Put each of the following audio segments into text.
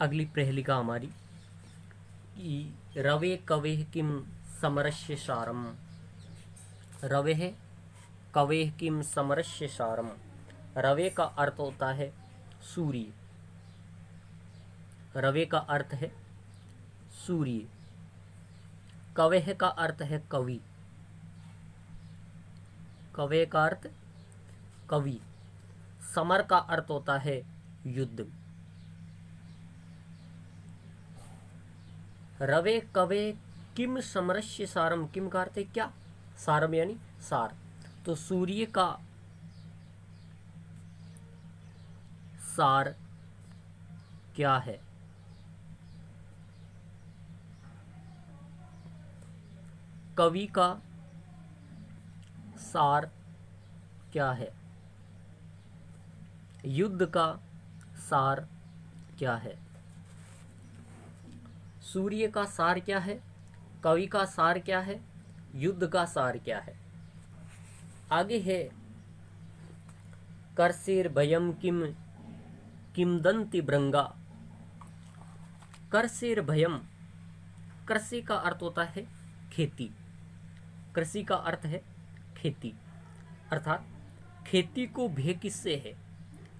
अगली प्रहेलिका हमारी कि रवे कवेह किम समरस्य सारम। रवेह कवेह किम समरस्य सारम। रवे का अर्थ होता है सूर्य। रवे का अर्थ है सूर्य। कवेह का अर्थ है कवि। कवे का अर्थ कवि। समर का अर्थ होता है युद्ध। रवे कवे किम समरस्य सारम। किम का अर्थ है क्या, सारम यानी सार। तो सूर्य का सार क्या है? कवि का सार क्या है? युद्ध का सार क्या है? सूर्य का सार क्या है? कवि का सार क्या है? युद्ध का सार क्या है? आगे है करसेर भयम किम किमदंति भृंगा। करसेर भयम, कृषि का अर्थ होता है खेती। कृषि का अर्थ है खेती, अर्थात खेती को भय किससे है?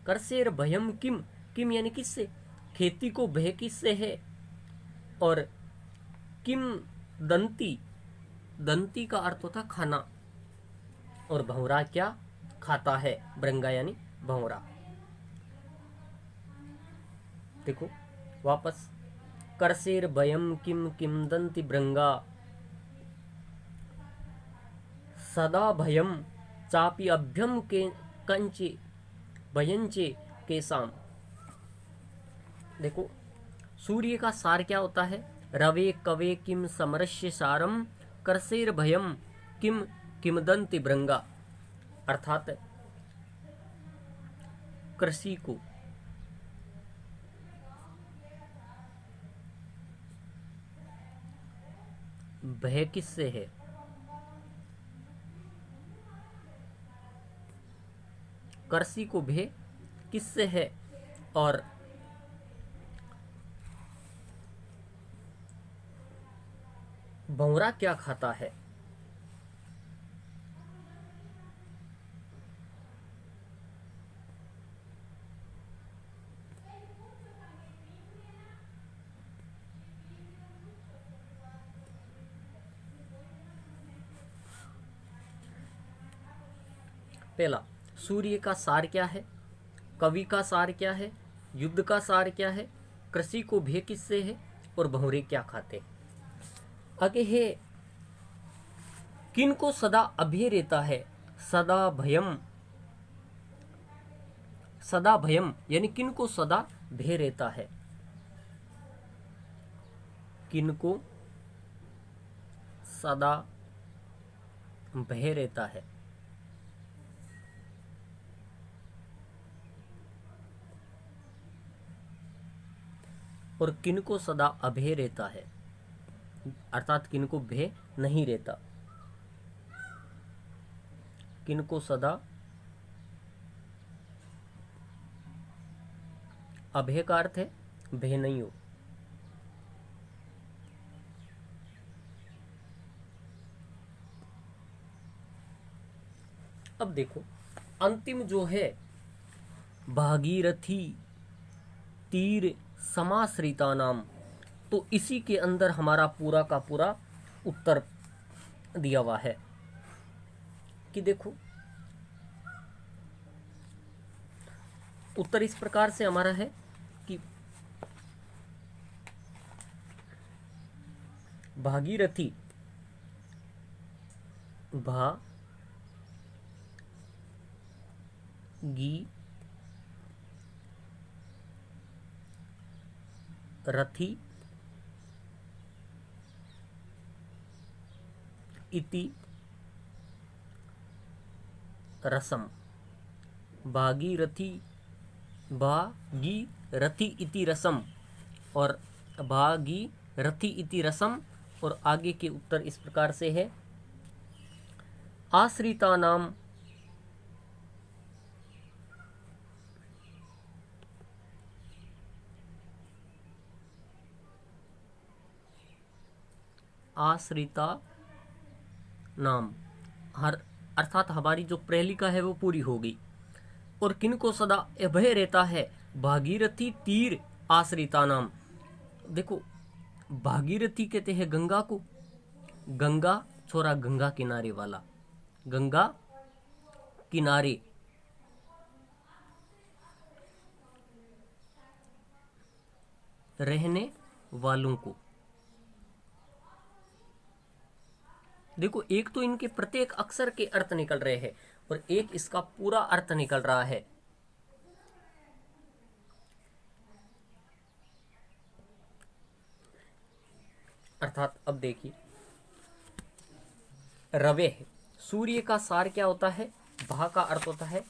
करसेर भयम किम, किम यानी किससे? खेती को भय किससे है? और किम दंती, दंती का अर्थ होता खाना, और भंवरा क्या खाता है? भृंगा यानी भंवरा। देखो वापस, करसेर भयम किम किमदंति भृंगा सदा भयम चापि अभ्यम के कंचे भयंचे केसाम। देखो सूर्य का सार क्या होता है? रवे कवे किम समरस्य सारम करसेर भयम किम किमदंति भृंगा, अर्थात कृषि को भय किससे है? कृषि को भय किससे है? और भंवरा क्या खाता है? पहला, सूर्य का सार क्या है? कवि का सार क्या है? युद्ध का सार क्या है? कृषि को भय किससे है? और भंवरे क्या खाते हैं? आगे है किन को सदा अभय रहता है? सदा भयम, सदा भयम यानी किन को सदा भय रहता है? किन को सदा भय रहता है? और किन को सदा अभय रहता है, अर्थात किन को भय नहीं रहता? किन को सदा अभय का अर्थ है भय नहीं हो। अब देखो अंतिम जो है भागीरथी तीर समाश्रिता नाम, तो इसी के अंदर हमारा पूरा का पूरा उत्तर दिया हुआ है कि देखो उत्तर इस प्रकार से हमारा है कि भागीरथी रथी इति रसम। भागीरथी भागीरथी इति रसम और भागीरथी इति रसम। और आगे के उत्तर इस प्रकार से है आश्रिता नाम आश्रिता नाम। हर अर्थात हमारी जो प्रहेलिका है वो पूरी हो गई। और किनको सदा अभय रहता है, भागीरथी तीर आश्रिता नाम। देखो भागीरथी कहते हैं गंगा को, गंगा छोरा गंगा किनारे वाला, गंगा किनारे रहने वालों को। देखो एक तो इनके प्रत्येक अक्षर के अर्थ निकल रहे हैं और एक इसका पूरा अर्थ निकल रहा है। अर्थात अब देखिए, रवे है, सूर्य का सार क्या होता है, भा का अर्थ होता है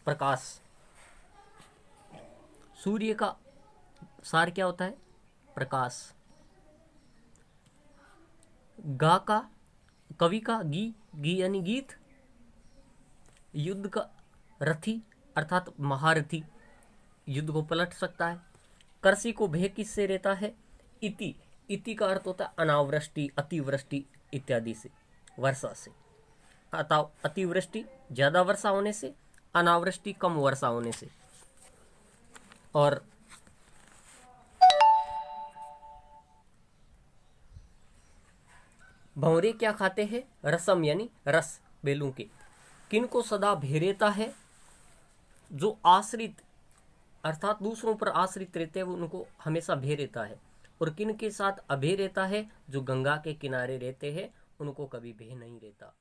प्रकाश। सूर्य का सार क्या होता है, प्रकाश। गा का, कवि का गी, गी यानी गीत। युद्ध का रथी अर्थात महारथी, युद्ध को पलट सकता है। कृषि को भय किससे रहता है, इति। इति का अर्थ होता है अनावृष्टि, अतिवृष्टि इत्यादि से, वर्षा से। अतिवृष्टि ज्यादा वर्षा होने से, अनावृष्टि कम वर्षा होने से। और भंवरे क्या खाते हैं, रसम यानी रस, बेलों के। किनको सदा भेरेता है, जो आश्रित अर्थात दूसरों पर आश्रित रहते हैं, उनको हमेशा भे रहता है। और किन के साथ अभे रहता है, जो गंगा के किनारे रहते हैं, उनको कभी भे नहीं रहता।